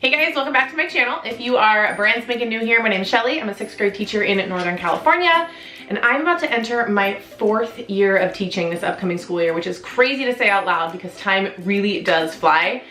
Hey guys, welcome back to my channel. If you are brand spanking new here, my name is Shelly. I'm a 6th grade teacher in Northern California, and I'm about to enter my 4th year of teaching this upcoming school year, which is crazy to say out loud because time really does fly.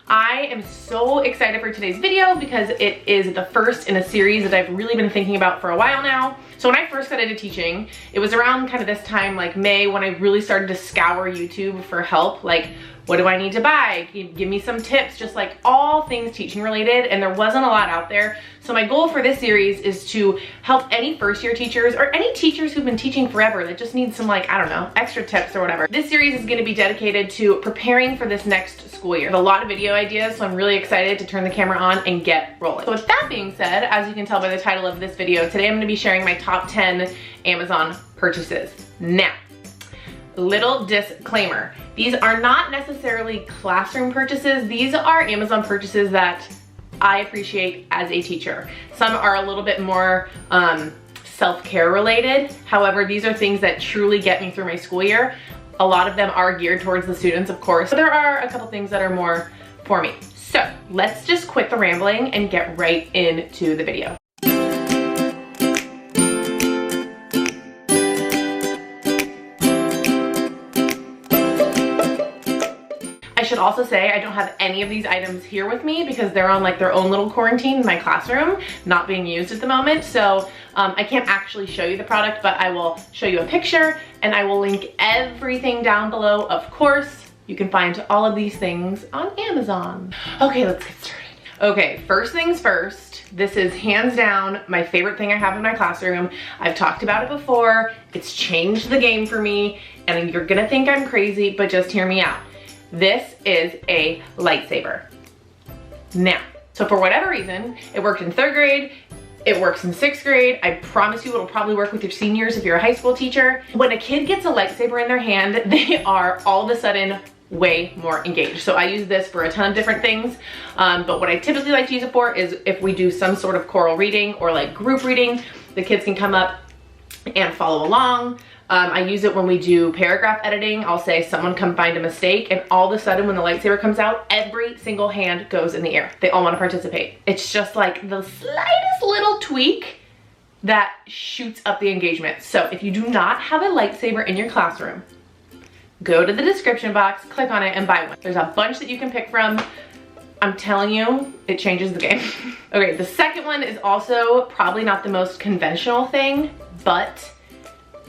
I am so excited for today's video because it is the first in a series that I've really been thinking about for a while now. So when I first got into teaching, it was around kind of this time, like May, when I really started to scour YouTube for help. Like, what do I need to buy? Give me some tips, just like all things teaching related, and there wasn't a lot out there. So my goal for this series is to help any first year teachers or any teachers who've been teaching forever that just need some, like, I don't know, extra tips or whatever. This series is gonna be dedicated to preparing for this next school year. I have a lot of video ideas, so I'm really excited to turn the camera on and get rolling. So with that being said, as you can tell by the title of this video, today I'm gonna be sharing my top 10 Amazon purchases. Now, little disclaimer, these are not necessarily classroom purchases. These are Amazon purchases that I appreciate as a teacher. Some are a little bit more self-care related. However, these are things that truly get me through my school year. A lot of them are geared towards the students, of course, but there are a couple things that are more for me. So let's just quit the rambling and get right into the video. I should also say I don't have any of these items here with me because they're on like their own little quarantine in my classroom, not being used at the moment. So I can't actually show you the product, but I will show you a picture and I will link everything down below. Of course, you can find all of these things on Amazon. Okay, let's get started. Okay, first things first, this is hands down my favorite thing I have in my classroom. I've talked about it before. It's changed the game for me, and you're gonna think I'm crazy, but just hear me out. This is a lightsaber. Now, so for whatever reason, it worked in 3rd grade, it works in 6th grade. I promise you it'll probably work with your seniors if you're a high school teacher. When a kid gets a lightsaber in their hand, they are all of a sudden way more engaged. So I use this for a ton of different things, but what I typically like to use it for is if we do some sort of choral reading or like group reading, the kids can come up and follow along. I use it when we do paragraph editing. I'll say someone come find a mistake, and all of a sudden when the lightsaber comes out, every single hand goes in the air. They all want to participate. It's just like the slightest little tweak that shoots up the engagement. So if you do not have a lightsaber in your classroom, go to the description box, click on it, and buy one. There's a bunch that you can pick from. I'm telling you, it changes the game. Okay, the second one is also probably not the most conventional thing, but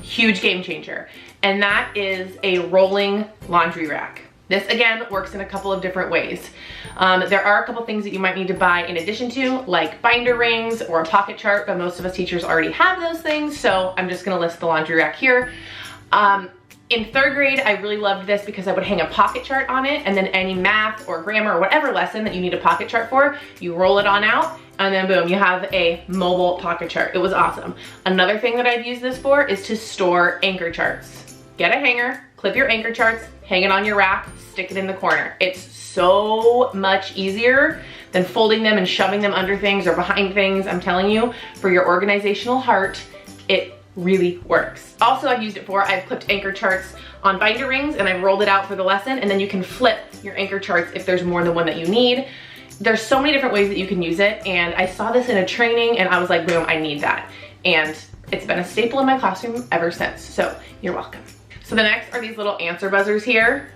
huge game changer, and that is a rolling laundry rack. This again works in a couple of different ways. There are a couple things that you might need to buy in addition to, like binder rings or a pocket chart, but most of us teachers already have those things, so I'm just gonna list the laundry rack here. In 3rd grade, I really loved this because I would hang a pocket chart on it, and then any math or grammar or whatever lesson that you need a pocket chart for, you roll it on out, and then boom, you have a mobile pocket chart. It was awesome. Another thing that I've used this for is to store anchor charts. Get a hanger, clip your anchor charts, hang it on your rack, stick it in the corner. It's so much easier than folding them and shoving them under things or behind things. I'm telling you, for your organizational heart, it really works. Also, I've used it for, I've clipped anchor charts on binder rings and I've rolled it out for the lesson, and then you can flip your anchor charts if there's more than one that you need. There's so many different ways that you can use it, and I saw this in a training and I was like, boom, I need that. And it's been a staple in my classroom ever since, so you're welcome. So the next are these little answer buzzers here.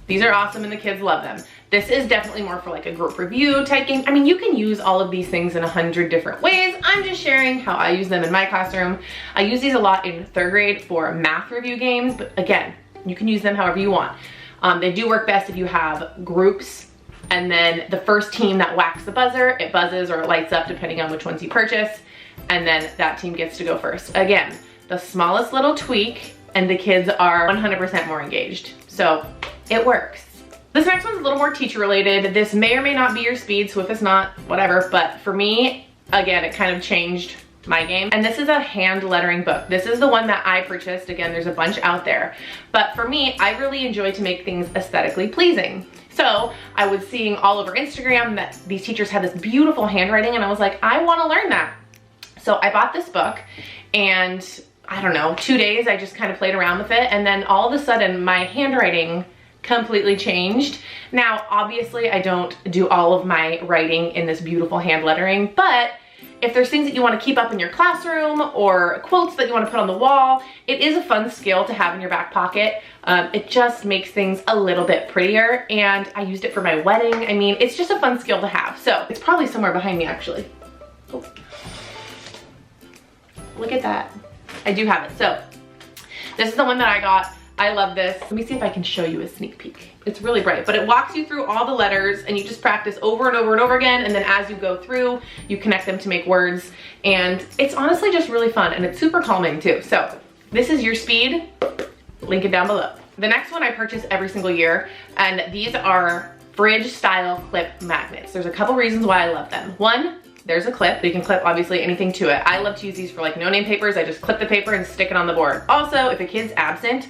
These are awesome and the kids love them. This is definitely more for like a group review type game. I mean, you can use all of these things in 100 different ways. I'm just sharing how I use them in my classroom. I use these a lot in 3rd grade for math review games, but again, you can use them however you want. They do work best if you have groups, and then the first team that whacks the buzzer, it buzzes or it lights up depending on which ones you purchase, and then that team gets to go first. Again, the smallest little tweak and the kids are 100% more engaged. So it works. This next one's a little more teacher related. This may or may not be your speed, so if it's not, whatever. But for me, again, it kind of changed my game. And this is a hand lettering book. This is the one that I purchased. Again, there's a bunch out there. But for me, I really enjoy to make things aesthetically pleasing. So I was seeing all over Instagram that these teachers had this beautiful handwriting, and I was like, I want to learn that. So I bought this book, and I don't know, 2 days I just kind of played around with it, and then all of a sudden my handwriting completely changed. Now, obviously, I don't do all of my writing in this beautiful hand lettering, but if there's things that you want to keep up in your classroom or quotes that you want to put on the wall, it is a fun skill to have in your back pocket. It just makes things a little bit prettier, and I used it for my wedding. I mean, it's just a fun skill to have. So it's probably somewhere behind me, actually. Oh. Look at that. I do have it. So this is the one that I got. I love this. Let me see if I can show you a sneak peek. It's really bright, but it walks you through all the letters and you just practice over and over and over again. And then as you go through, you connect them to make words. And it's honestly just really fun, and it's super calming too. So this is your speed. Link it down below. The next one I purchase every single year, and these are fridge style clip magnets. There's a couple reasons why I love them. One, there's a clip. You can clip obviously anything to it. I love to use these for like no-name papers. I just clip the paper and stick it on the board. Also, if a kid's absent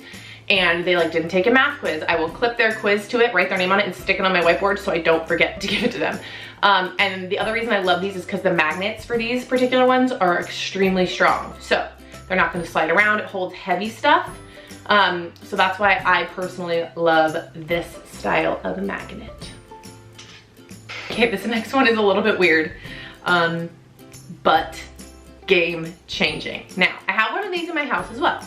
and they like didn't take a math quiz, I will clip their quiz to it, write their name on it, and stick it on my whiteboard so I don't forget to give it to them. And the other reason I love these is because the magnets for these particular ones are extremely strong. So they're not gonna slide around. It holds heavy stuff. So that's why I personally love this style of magnet. Okay, this next one is a little bit weird, but game changing. Now, I have one of these in my house as well.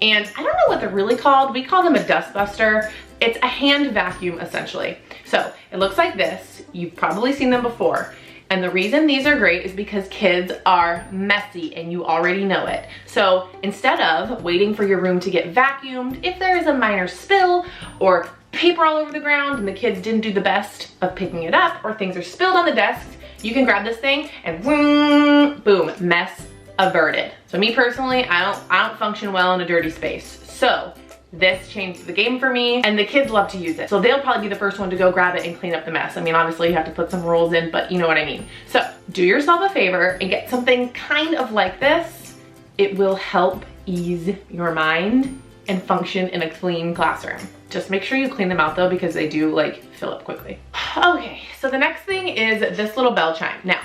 And I don't know what they're really called. We call them a dust buster. It's a hand vacuum essentially. So it looks like this. You've probably seen them before. And the reason these are great is because kids are messy and you already know it. So instead of waiting for your room to get vacuumed, if there is a minor spill or paper all over the ground and the kids didn't do the best of picking it up, or things are spilled on the desks, you can grab this thing and boom, mess averted. So me personally, I don't function well in a dirty space. So this changed the game for me, and the kids love to use it. So they'll probably be the first one to go grab it and clean up the mess. I mean, obviously you have to put some rules in, but you know what I mean. So do yourself a favor and get something kind of like this. It will help ease your mind and function in a clean classroom. Just make sure you clean them out though, because they do like fill up quickly. Okay, so the next thing is this little bell chime. Now,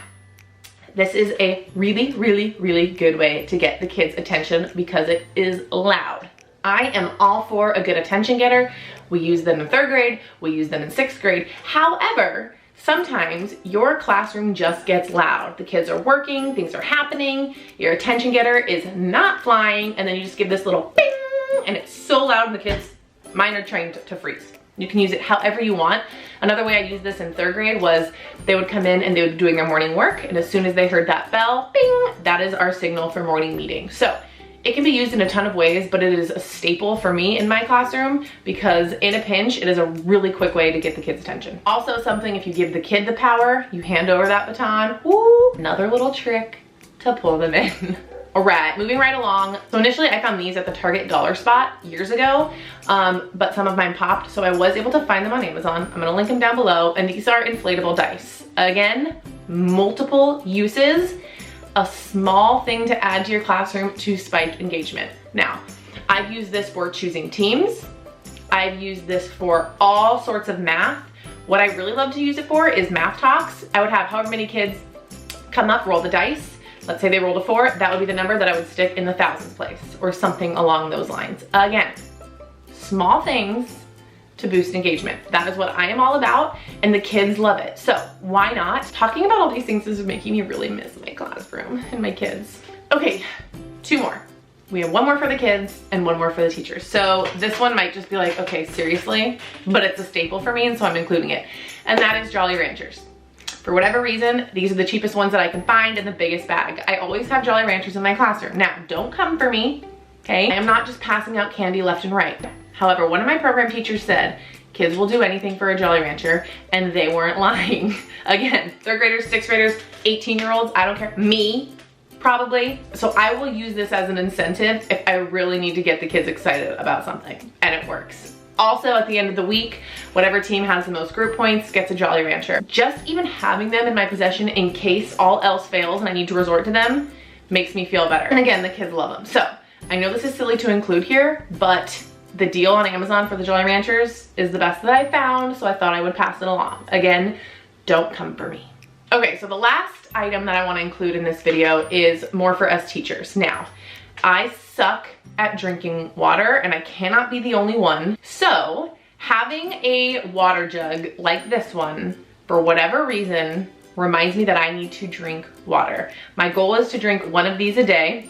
this is a really, really, really good way to get the kids' attention because it is loud. I am all for a good attention getter. We use them in 3rd grade, we use them in 6th grade. However, sometimes your classroom just gets loud. The kids are working, things are happening, your attention getter is not flying, and then you just give this little bing, and it's so loud and the kids, mine are trained to freeze. You can use it however you want. Another way I used this in 3rd grade was they would come in and they would be doing their morning work, and as soon as they heard that bell, bing, that is our signal for morning meeting. So it can be used in a ton of ways, but it is a staple for me in my classroom because in a pinch, it is a really quick way to get the kids' attention. Also something, if you give the kid the power, you hand over that baton, woo, another little trick to pull them in. All right, moving right along. So initially I found these at the Target dollar spot years ago, but some of mine popped, so I was able to find them on Amazon. I'm gonna link them down below, and these are inflatable dice. Again, multiple uses, a small thing to add to your classroom to spike engagement. Now, I've used this for choosing teams. I've used this for all sorts of math. What I really love to use it for is math talks. I would have however many kids come up, roll the dice. Let's say they rolled a 4, that would be the number that I would stick in the thousands place or something along those lines. Again, small things to boost engagement. That is what I am all about, and the kids love it. So why not? Talking about all these things is making me really miss my classroom and my kids. Okay, 2 more. We have 1 more for the kids and 1 more for the teachers. So this one might just be like, okay, seriously, but it's a staple for me, and so I'm including it. And that is Jolly Ranchers. For whatever reason, these are the cheapest ones that I can find in the biggest bag. I always have Jolly Ranchers in my classroom. Now, don't come for me, okay? I am not just passing out candy left and right. However, one of my program teachers said, kids will do anything for a Jolly Rancher, and they weren't lying. Again, 3rd graders, 6th graders, 18-year-olds, I don't care. Me, probably. So I will use this as an incentive if I really need to get the kids excited about something, and it works. Also, at the end of the week, whatever team has the most group points gets a Jolly Rancher. Just even having them in my possession in case all else fails and I need to resort to them makes me feel better. And again, the kids love them. So I know this is silly to include here, but the deal on Amazon for the Jolly Ranchers is the best that I found, so I thought I would pass it along. Again, don't come for me. Okay, so the last item that I want to include in this video is more for us teachers. Now, I suck at drinking water, and I cannot be the only one. So Having a water jug like this one, for whatever reason, reminds me that I need to drink water. My goal is to drink one of these a day.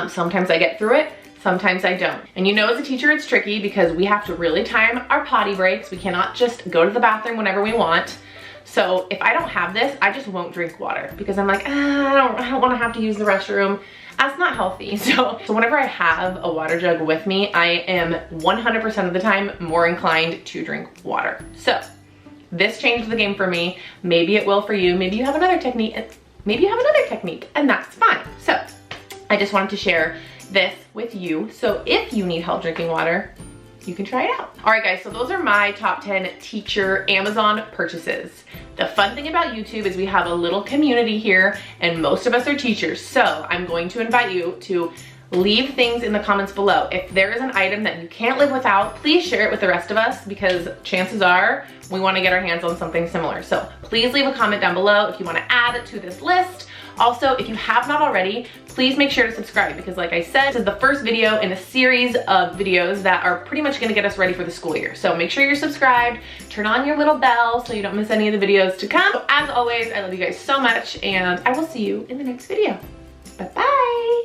Sometimes I get through it, sometimes I don't. And you know, as a teacher, it's tricky because we have to really time our potty breaks. We cannot just go to the bathroom whenever we want. So if I don't have this, I just won't drink water because I'm like, I don't want to have to use the restroom. That's not healthy. So whenever I have a water jug with me, I am 100% of the time more inclined to drink water. So this changed the game for me. Maybe it will for you. Maybe you have another technique. And that's fine. So I just wanted to share this with you. So if you need help drinking water, you can try it out. All right, guys, so those are my top 10 teacher Amazon purchases. The fun thing about YouTube is we have a little community here and most of us are teachers. So I'm going to invite you to leave things in the comments below. If there is an item that you can't live without, please share it with the rest of us because chances are we want to get our hands on something similar. So please leave a comment down below if you want to add it to this list. Also, if you have not already, please make sure to subscribe because like I said, this is the first video in a series of videos that are pretty much gonna get us ready for the school year. So make sure you're subscribed, turn on your little bell so you don't miss any of the videos to come. So as always, I love you guys so much and I will see you in the next video. Bye-bye.